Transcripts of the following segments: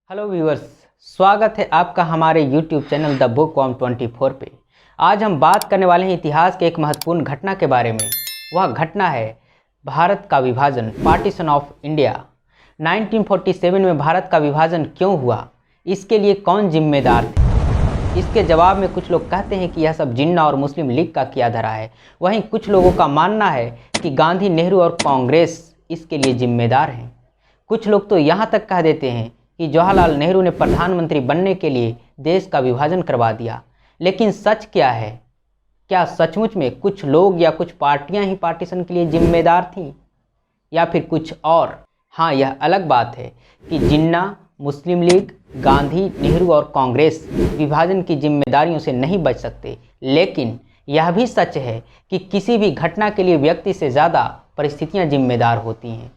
Hello viewers, स्वागत है आपका हमारे यूट्यूब चैनल द बुकवर्म 24 पे। आज हम बात करने वाले हैं इतिहास के एक महत्वपूर्ण घटना के बारे में। वह घटना है भारत का विभाजन, पार्टीशन ऑफ इंडिया। 1947 में भारत का विभाजन क्यों हुआ, इसके लिए कौन जिम्मेदार थे? इसके जवाब में कुछ लोग कहते हैं कि यह सब जिन्ना और मुस्लिम लीग का किया धरा है। वहीं कुछ लोगों का मानना है कि गांधी, नेहरू और कांग्रेस इसके लिए जिम्मेदार हैं। कुछ लोग तो यहाँ तक कह देते हैं कि जवाहरलाल नेहरू ने प्रधानमंत्री बनने के लिए देश का विभाजन करवा दिया। लेकिन सच क्या है? क्या सचमुच में कुछ लोग या कुछ पार्टियां ही पार्टीशन के लिए जिम्मेदार थीं, या फिर कुछ और? हाँ, यह अलग बात है कि जिन्ना, मुस्लिम लीग, गांधी, नेहरू और कांग्रेस विभाजन की जिम्मेदारियों से नहीं बच सकते। लेकिन यह भी सच है कि किसी भी घटना के लिए व्यक्ति से ज़्यादा परिस्थितियाँ जिम्मेदार होती हैं।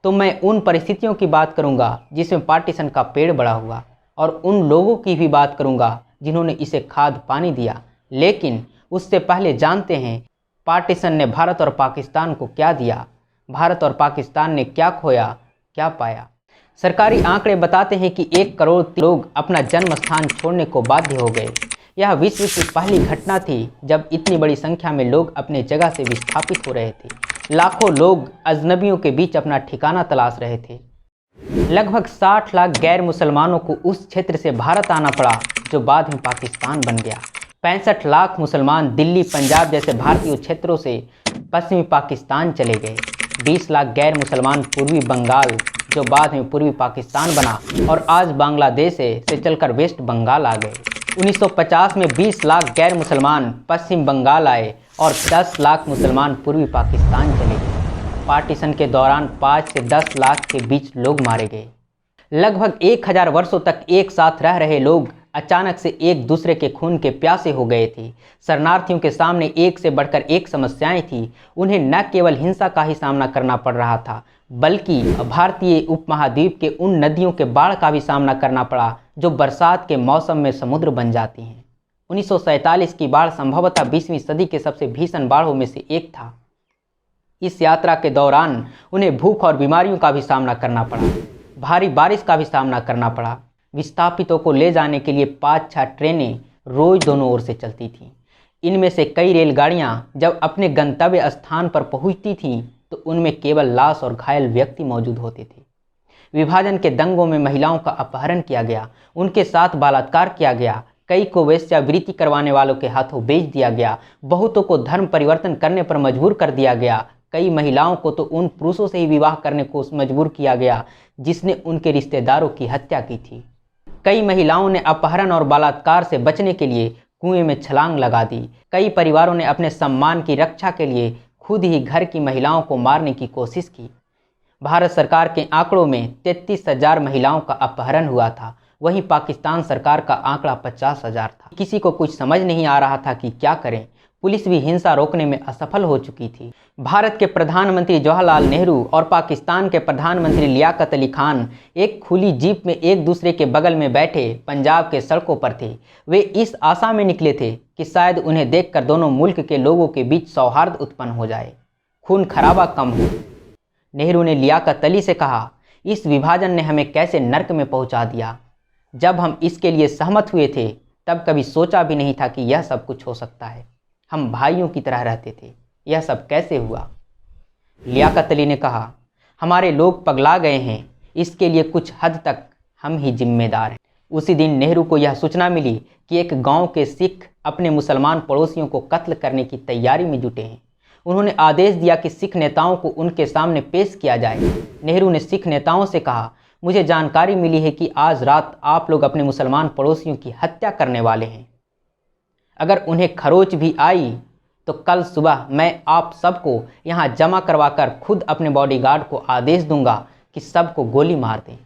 तो मैं उन परिस्थितियों की बात करूंगा जिसमें पार्टीशन का पेड़ बड़ा हुआ, और उन लोगों की भी बात करूंगा जिन्होंने इसे खाद पानी दिया। लेकिन उससे पहले जानते हैं पार्टीशन ने भारत और पाकिस्तान को क्या दिया, भारत और पाकिस्तान ने क्या खोया, क्या पाया। सरकारी आंकड़े बताते हैं कि 1 करोड़ लोग अपना जन्म स्थान छोड़ने को बाध्य हो गए। यह विश्व की पहली घटना थी जब इतनी बड़ी संख्या में लोग अपने जगह से विस्थापित हो रहे थे। लाखों लोग अजनबियों के बीच अपना ठिकाना तलाश रहे थे। लगभग 60 लाख गैर मुसलमानों को उस क्षेत्र से भारत आना पड़ा जो बाद में पाकिस्तान बन गया। 65 लाख मुसलमान दिल्ली, पंजाब जैसे भारतीय क्षेत्रों से पश्चिमी पाकिस्तान चले गए। 20 लाख गैर मुसलमान पूर्वी बंगाल, जो बाद में पूर्वी पाकिस्तान बना और आज बांग्लादेश से चलकर वेस्ट बंगाल आ गए। 1950 में 20 लाख गैर मुसलमान पश्चिम बंगाल आए और 10 लाख मुसलमान पूर्वी पाकिस्तान चले गए। पार्टीशन के दौरान 5 से 10 लाख के बीच लोग मारे गए। लगभग 1000 वर्षों तक एक साथ रह रहे लोग अचानक से एक दूसरे के खून के प्यासे हो गए थे। शरणार्थियों के सामने एक से बढ़कर एक समस्याएं थी। उन्हें न केवल हिंसा का ही सामना करना पड़ रहा था, बल्कि भारतीय उपमहाद्वीप के उन नदियों के बाढ़ का भी सामना करना पड़ा जो बरसात के मौसम में समुद्र बन जाती हैं। 1947 की बाढ़ संभवतः 20वीं सदी के सबसे भीषण बाढ़ों में से एक था। इस यात्रा के दौरान उन्हें भूख और बीमारियों का भी सामना करना पड़ा, भारी बारिश का भी सामना करना पड़ा। विस्थापितों को ले जाने के लिए 5-6 ट्रेनें रोज दोनों ओर से चलती थीं। इनमें से कई रेलगाड़ियां जब अपने गंतव्य स्थान पर पहुंचती थीं तो उनमें केवल लाश और घायल व्यक्ति मौजूद होते थे। विभाजन के दंगों में महिलाओं का अपहरण किया गया, उनके साथ बलात्कार किया गया, कई को वेश्यावृत्ति करवाने वालों के हाथों बेच दिया गया, बहुतों को धर्म परिवर्तन करने पर मजबूर कर दिया गया, कई महिलाओं को तो उन पुरुषों से ही विवाह करने को मजबूर किया गया जिसने उनके रिश्तेदारों की हत्या की थी। कई महिलाओं ने अपहरण और बलात्कार से बचने के लिए कुएं में छलांग लगा दी। कई परिवारों ने अपने सम्मान की रक्षा के लिए खुद ही घर की महिलाओं को मारने की कोशिश की। भारत सरकार के आंकड़ों में 33,000 महिलाओं का अपहरण हुआ था, वहीं पाकिस्तान सरकार का आंकड़ा 50,000 था। किसी को कुछ समझ नहीं आ रहा था कि क्या करें। पुलिस भी हिंसा रोकने में असफल हो चुकी थी। भारत के प्रधानमंत्री जवाहरलाल नेहरू और पाकिस्तान के प्रधानमंत्री लियाकत अली खान एक खुली जीप में एक दूसरे के बगल में बैठे पंजाब के सड़कों पर थे। वे इस आशा में निकले थे कि शायद उन्हें देखकर दोनों मुल्क के लोगों के बीच सौहार्द उत्पन्न हो जाए, खून खराबा कम हो। नेहरू ने लियाकत अली से कहा, इस विभाजन ने हमें कैसे नर्क में पहुंचा दिया। जब हम इसके लिए सहमत हुए थे तब कभी सोचा भी नहीं था कि यह सब कुछ हो सकता है। हम भाइयों की तरह रहते थे, यह सब कैसे हुआ? लियाकत अली ने कहा, हमारे लोग पगला गए हैं, इसके लिए कुछ हद तक हम ही जिम्मेदार हैं। उसी दिन नेहरू को यह सूचना मिली कि एक गांव के सिख अपने मुसलमान पड़ोसियों को कत्ल करने की तैयारी में जुटे हैं। उन्होंने आदेश दिया कि सिख नेताओं को उनके सामने पेश किया जाए। नेहरू ने सिख नेताओं से कहा, मुझे जानकारी मिली है कि आज रात आप लोग अपने मुसलमान पड़ोसियों की हत्या करने वाले हैं। अगर उन्हें खरोच भी आई तो कल सुबह मैं आप सबको यहाँ जमा करवाकर खुद अपने बॉडीगार्ड को आदेश दूंगा कि सबको गोली मार दें।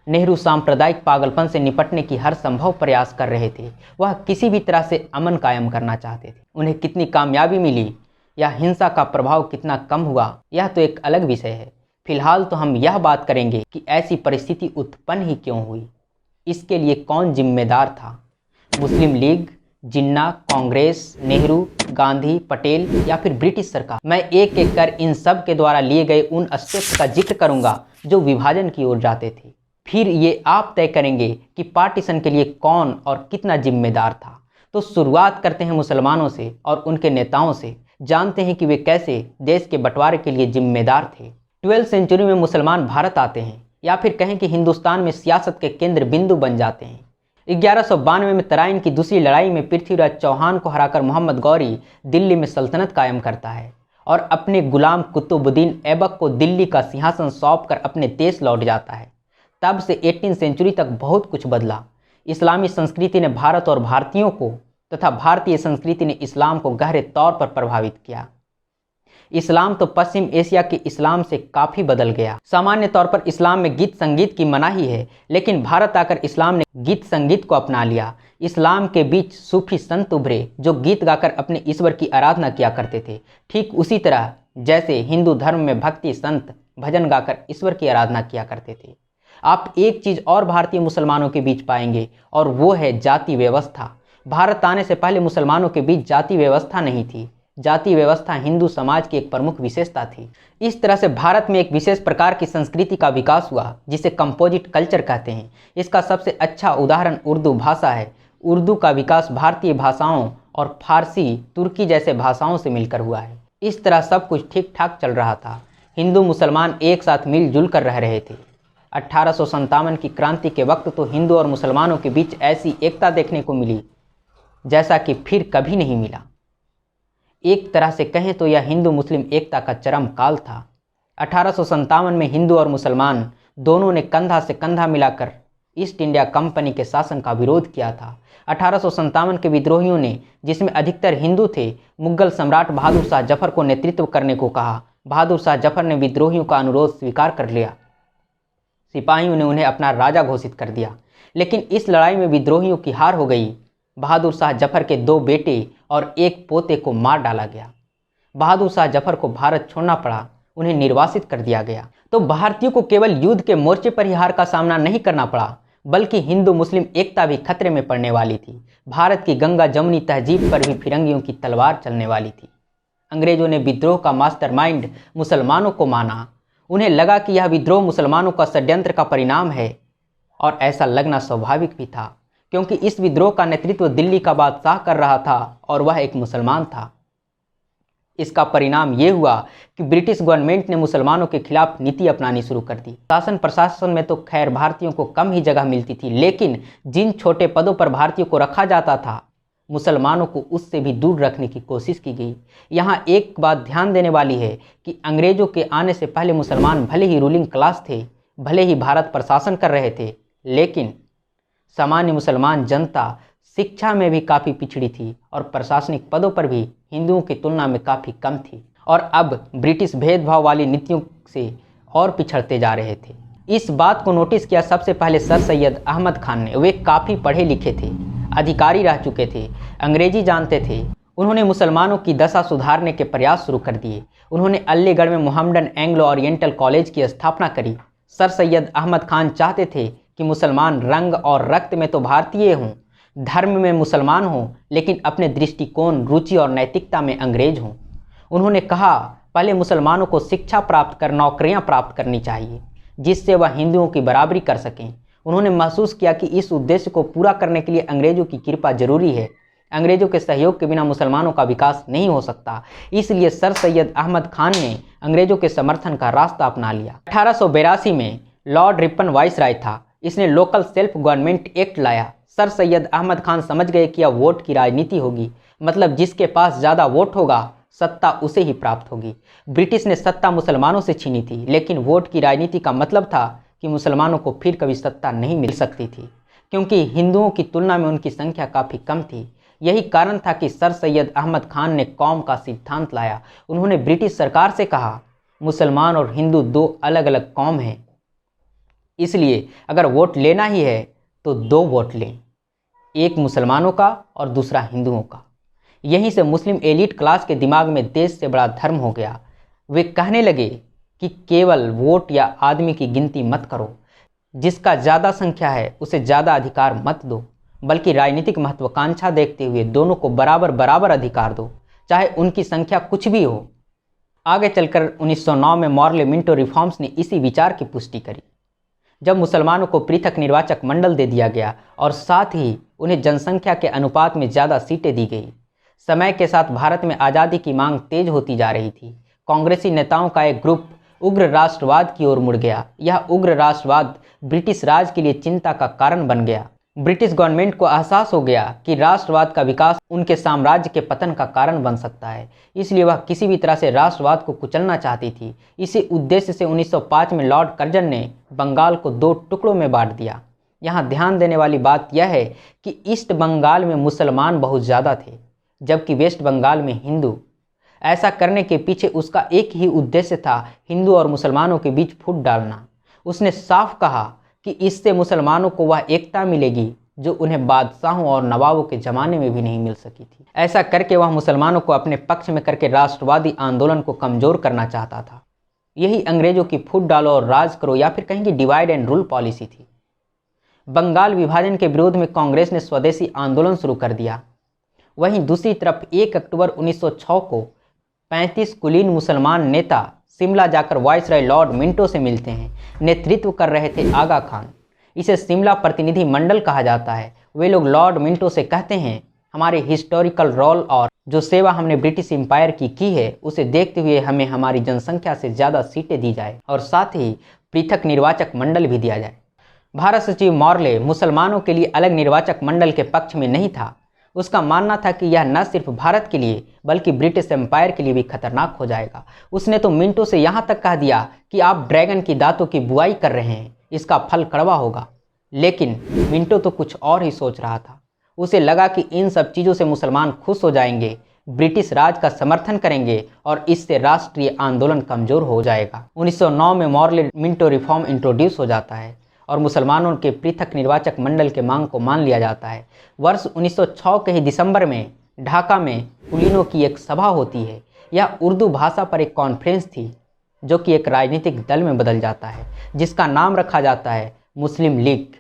नेहरू सांप्रदायिक पागलपन से निपटने की हर संभव प्रयास कर रहे थे। वह किसी भी तरह से अमन कायम करना चाहते थे। उन्हें कितनी कामयाबी मिली या हिंसा का प्रभाव कितना कम हुआ, यह तो एक अलग विषय है। फिलहाल तो हम यह बात करेंगे कि ऐसी परिस्थिति उत्पन्न ही क्यों हुई, इसके लिए कौन जिम्मेदार था। मुस्लिम लीग, जिन्ना, कांग्रेस, नेहरू, गांधी, पटेल या फिर ब्रिटिश सरकार। मैं एक एक कर इन सब के द्वारा लिए गए उन स्टेप्स का जिक्र करूंगा जो विभाजन की ओर जाते थे। फिर ये आप तय करेंगे कि पार्टीशन के लिए कौन और कितना जिम्मेदार था। तो शुरुआत करते हैं मुसलमानों से और उनके नेताओं से, जानते हैं कि वे कैसे देश के बंटवारे के लिए जिम्मेदार थे। 12वीं सेंचुरी में मुसलमान भारत आते हैं, या फिर कहें कि हिंदुस्तान में सियासत के केंद्र बिंदु बन जाते हैं। 1192 में तराइन की दूसरी लड़ाई में पृथ्वीराज चौहान को हराकर मोहम्मद गौरी दिल्ली में सल्तनत कायम करता है और अपने गुलाम कुतुबुद्दीन ऐबक को दिल्ली का सिंहासन सौंपकर अपने देश लौट जाता है। तब से 18वीं सेंचुरी तक बहुत कुछ बदला। इस्लामी संस्कृति ने भारत और भारतीयों को तथा भारतीय संस्कृति ने इस्लाम को गहरे तौर पर प्रभावित किया। इस्लाम तो पश्चिम एशिया के इस्लाम से काफ़ी बदल गया। सामान्य तौर पर इस्लाम में गीत संगीत की मनाही है, लेकिन भारत आकर इस्लाम ने गीत संगीत को अपना लिया। इस्लाम के बीच सूफी संत उभरे जो गीत गाकर अपने ईश्वर की आराधना किया करते थे, ठीक उसी तरह जैसे हिंदू धर्म में भक्ति संत भजन गाकर ईश्वर की आराधना किया करते थे। आप एक चीज़ और भारतीय मुसलमानों के बीच पाएंगे, और वो है जाति व्यवस्था। भारत आने से पहले मुसलमानों के बीच जाति व्यवस्था नहीं थी। जाति व्यवस्था हिंदू समाज की एक प्रमुख विशेषता थी। इस तरह से भारत में एक विशेष प्रकार की संस्कृति का विकास हुआ जिसे कंपोजिट कल्चर कहते हैं। इसका सबसे अच्छा उदाहरण उर्दू भाषा है। उर्दू का विकास भारतीय भाषाओं और फारसी, तुर्की जैसे भाषाओं से मिलकर हुआ है। इस तरह सब कुछ ठीक ठाक चल रहा था। हिंदू मुसलमान एक साथ मिलजुल कर रह रहे थे। 1857 की क्रांति के वक्त तो हिंदू और मुसलमानों के बीच ऐसी एकता देखने को मिली जैसा कि फिर कभी नहीं मिला। एक तरह से कहें तो यह हिंदू मुस्लिम एकता का चरम काल था। 1857 में हिंदू और मुसलमान दोनों ने कंधा से कंधा मिलाकर ईस्ट इंडिया कंपनी के शासन का विरोध किया था। 1857 के विद्रोहियों ने, जिसमें अधिकतर हिंदू थे, मुगल सम्राट बहादुर शाह जफर को नेतृत्व करने को कहा। बहादुर शाह जफर ने विद्रोहियों का अनुरोध स्वीकार कर लिया। सिपाहियों ने उन्हें अपना राजा घोषित कर दिया, लेकिन इस लड़ाई में विद्रोहियों की हार हो गई। बहादुर शाह जफर के 2 बेटे और 1 पोते को मार डाला गया। बहादुर शाह जफर को भारत छोड़ना पड़ा, उन्हें निर्वासित कर दिया गया। तो भारतीयों को केवल युद्ध के मोर्चे पर ही हार का सामना नहीं करना पड़ा, बल्कि हिंदू मुस्लिम एकता भी खतरे में पड़ने वाली थी। भारत की गंगा जमुनी तहजीब पर भी फिरंगियों की तलवार चलने वाली थी। अंग्रेजों ने विद्रोह का मास्टरमाइंड मुसलमानों को माना। उन्हें लगा कि यह विद्रोह मुसलमानों का षड्यंत्र का परिणाम है, और ऐसा लगना स्वाभाविक भी था, क्योंकि इस विद्रोह का नेतृत्व दिल्ली का बादशाह कर रहा था और वह एक मुसलमान था। इसका परिणाम ये हुआ कि ब्रिटिश गवर्नमेंट ने मुसलमानों के खिलाफ नीति अपनानी शुरू कर दी। शासन प्रशासन में तो खैर भारतीयों को कम ही जगह मिलती थी, लेकिन जिन छोटे पदों पर भारतीयों को रखा जाता था, मुसलमानों को उससे भी दूर रखने की कोशिश की गई। यहाँ एक बात ध्यान देने वाली है कि अंग्रेजों के आने से पहले मुसलमान भले ही रूलिंग क्लास थे, भले ही भारत पर शासन कर रहे थे, लेकिन सामान्य मुसलमान जनता शिक्षा में भी काफ़ी पिछड़ी थी और प्रशासनिक पदों पर भी हिंदुओं की तुलना में काफ़ी कम थी, और अब ब्रिटिश भेदभाव वाली नीतियों से और पिछड़ते जा रहे थे। इस बात को नोटिस किया सबसे पहले सर सैयद अहमद खान ने। वे काफ़ी पढ़े लिखे थे, अधिकारी रह चुके थे, अंग्रेजी जानते थे। उन्होंने मुसलमानों की दशा सुधारने के प्रयास शुरू कर दिए। उन्होंने अलीगढ़ में मोहम्मडन एंग्लो ओरिएंटल कॉलेज की स्थापना करी। सर सैयद अहमद खान चाहते थे कि मुसलमान रंग और रक्त में तो भारतीय हों, धर्म में मुसलमान हों, लेकिन अपने दृष्टिकोण, रुचि और नैतिकता में अंग्रेज हों। उन्होंने कहा, पहले मुसलमानों को शिक्षा प्राप्त कर नौकरियां प्राप्त करनी चाहिए, जिससे वह हिंदुओं की बराबरी कर सकें। उन्होंने महसूस किया कि इस उद्देश्य को पूरा करने के लिए अंग्रेजों की कृपा जरूरी है। अंग्रेजों के सहयोग के बिना मुसलमानों का विकास नहीं हो सकता। इसलिए सर सैयद अहमद खान ने अंग्रेजों के समर्थन का रास्ता अपना लिया। 1882 में लॉर्ड रिपन वाइसराय था। इसने लोकल सेल्फ गवर्नमेंट एक्ट लाया। सर सैयद अहमद खान समझ गए कि अब वोट की राजनीति होगी, मतलब जिसके पास ज़्यादा वोट होगा सत्ता उसे ही प्राप्त होगी। ब्रिटिश ने सत्ता मुसलमानों से छीनी थी, लेकिन वोट की राजनीति का मतलब था कि मुसलमानों को फिर कभी सत्ता नहीं मिल सकती थी, क्योंकि हिंदुओं की तुलना में उनकी संख्या काफ़ी कम थी। यही कारण था कि सर सैयद अहमद खान ने कौम का सिद्धांत लाया। उन्होंने ब्रिटिश सरकार से कहा, मुसलमान और हिंदू 2 अलग अलग कौम हैं, इसलिए अगर वोट लेना ही है तो 2 वोट लें, एक मुसलमानों का और दूसरा हिंदुओं का। यहीं से मुस्लिम एलिट क्लास के दिमाग में देश से बड़ा धर्म हो गया। वे कहने लगे कि केवल वोट या आदमी की गिनती मत करो, जिसका ज़्यादा संख्या है उसे ज़्यादा अधिकार मत दो, बल्कि राजनीतिक महत्वाकांक्षा देखते हुए दोनों को बराबर बराबर अधिकार दो, चाहे उनकी संख्या कुछ भी हो। आगे चलकर 1909 में मॉर्ले मिंटो रिफॉर्म्स ने इसी विचार की पुष्टि करी। जब मुसलमानों को पृथक निर्वाचक मंडल दे दिया गया और साथ ही उन्हें जनसंख्या के अनुपात में ज़्यादा सीटें दी गई। समय के साथ भारत में आज़ादी की मांग तेज होती जा रही थी। कांग्रेसी नेताओं का एक ग्रुप उग्र राष्ट्रवाद की ओर मुड़ गया। यह उग्र राष्ट्रवाद ब्रिटिश राज के लिए चिंता का कारण बन गया। ब्रिटिश गवर्नमेंट को एहसास हो गया कि राष्ट्रवाद का विकास उनके साम्राज्य के पतन का कारण बन सकता है, इसलिए वह किसी भी तरह से राष्ट्रवाद को कुचलना चाहती थी। इसी उद्देश्य से 1905 में लॉर्ड कर्जन ने बंगाल को 2 टुकड़ों में बांट दिया। यहाँ ध्यान देने वाली बात यह है कि ईस्ट बंगाल में मुसलमान बहुत ज़्यादा थे, जबकि वेस्ट बंगाल में हिंदू। ऐसा करने के पीछे उसका एक ही उद्देश्य था, हिंदू और मुसलमानों के बीच फूट डालना। उसने साफ कहा कि इससे मुसलमानों को वह एकता मिलेगी जो उन्हें बादशाहों और नवाबों के ज़माने में भी नहीं मिल सकी थी। ऐसा करके वह मुसलमानों को अपने पक्ष में करके राष्ट्रवादी आंदोलन को कमज़ोर करना चाहता था। यही अंग्रेज़ों की फूट डालो और राज करो या फिर कहेंगे डिवाइड एंड रूल पॉलिसी थी। बंगाल विभाजन के विरोध में कांग्रेस ने स्वदेशी आंदोलन शुरू कर दिया। वहीं दूसरी तरफ 1 अक्टूबर 1906 को 35 कुलीन मुसलमान नेता शिमला जाकर वाइसराय लॉर्ड मिंटो से मिलते हैं। नेतृत्व कर रहे थे आगा खान। इसे शिमला प्रतिनिधि मंडल कहा जाता है। वे लोग लॉर्ड मिंटो से कहते हैं, हमारे हिस्टोरिकल रोल और जो सेवा हमने ब्रिटिश एम्पायर की है उसे देखते हुए हमें हमारी जनसंख्या से ज़्यादा सीटें दी जाए और साथ ही पृथक निर्वाचक मंडल भी दिया जाए। भारत सचिव मॉर्ले मुसलमानों के लिए अलग निर्वाचक मंडल के पक्ष में नहीं था। उसका मानना था कि यह न सिर्फ भारत के लिए बल्कि ब्रिटिश एम्पायर के लिए भी खतरनाक हो जाएगा। उसने तो मिंटो से यहाँ तक कह दिया कि आप ड्रैगन की दांतों की बुआई कर रहे हैं, इसका फल कड़वा होगा। लेकिन मिंटो तो कुछ और ही सोच रहा था। उसे लगा कि इन सब चीज़ों से मुसलमान खुश हो जाएंगे, ब्रिटिश राज का समर्थन करेंगे और इससे राष्ट्रीय आंदोलन कमज़ोर हो जाएगा। 1909 में मॉर्ले मिंटो रिफॉर्म इंट्रोड्यूस हो जाता है और मुसलमानों के पृथक निर्वाचक मंडल के मांग को मान लिया जाता है। वर्ष 1906 के ही दिसंबर में ढाका में कुलीनों की एक सभा होती है। यह उर्दू भाषा पर एक कॉन्फ्रेंस थी जो कि एक राजनीतिक दल में बदल जाता है, जिसका नाम रखा जाता है मुस्लिम लीग।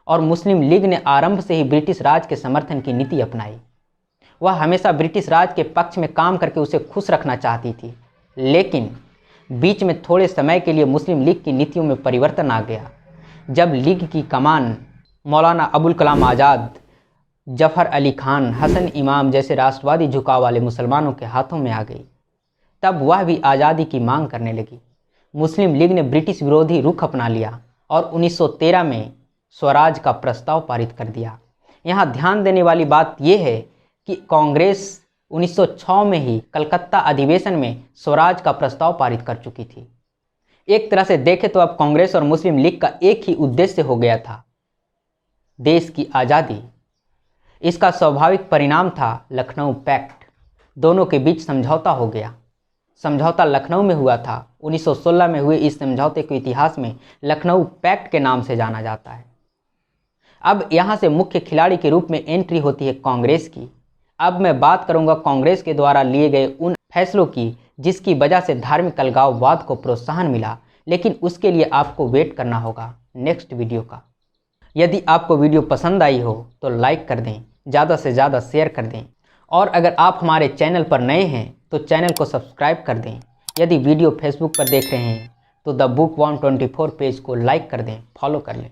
और मुस्लिम लीग ने आरंभ से ही ब्रिटिश राज के समर्थन की नीति अपनाई। वह हमेशा ब्रिटिश राज के पक्ष में काम करके उसे खुश रखना चाहती थी। लेकिन बीच में थोड़े समय के लिए मुस्लिम लीग की नीतियों में परिवर्तन आ गया। जब लीग की कमान मौलाना अबुल कलाम आज़ाद, जफ़र अली खान, हसन इमाम जैसे राष्ट्रवादी झुकाव वाले मुसलमानों के हाथों में आ गई, तब वह भी आज़ादी की मांग करने लगी। मुस्लिम लीग ने ब्रिटिश विरोधी रुख अपना लिया और 1913 में स्वराज का प्रस्ताव पारित कर दिया। यहाँ ध्यान देने वाली बात यह है कि कांग्रेस 1906 में ही कलकत्ता अधिवेशन में स्वराज का प्रस्ताव पारित कर चुकी थी। एक तरह से देखें तो अब कांग्रेस और मुस्लिम लीग का एक ही उद्देश्य हो गया था, देश की आज़ादी। इसका स्वाभाविक परिणाम था लखनऊ पैक्ट। दोनों के बीच समझौता हो गया। समझौता लखनऊ में हुआ था। 1916 में हुए इस समझौते को इतिहास में लखनऊ पैक्ट के नाम से जाना जाता है। अब यहाँ से मुख्य खिलाड़ी के रूप में एंट्री होती है कांग्रेस की। अब मैं बात करूँगा कांग्रेस के द्वारा लिए गए उन फैसलों की जिसकी वजह से धार्मिक अलगाववाद को प्रोत्साहन मिला। लेकिन उसके लिए आपको वेट करना होगा नेक्स्ट वीडियो का। यदि आपको वीडियो पसंद आई हो तो लाइक कर दें, ज़्यादा से ज़्यादा शेयर कर दें और अगर आप हमारे चैनल पर नए हैं तो चैनल को सब्सक्राइब कर दें। यदि वीडियो फेसबुक पर देख रहे हैं तो द बुकवर्म 24 पेज को लाइक कर दें, फॉलो कर लें।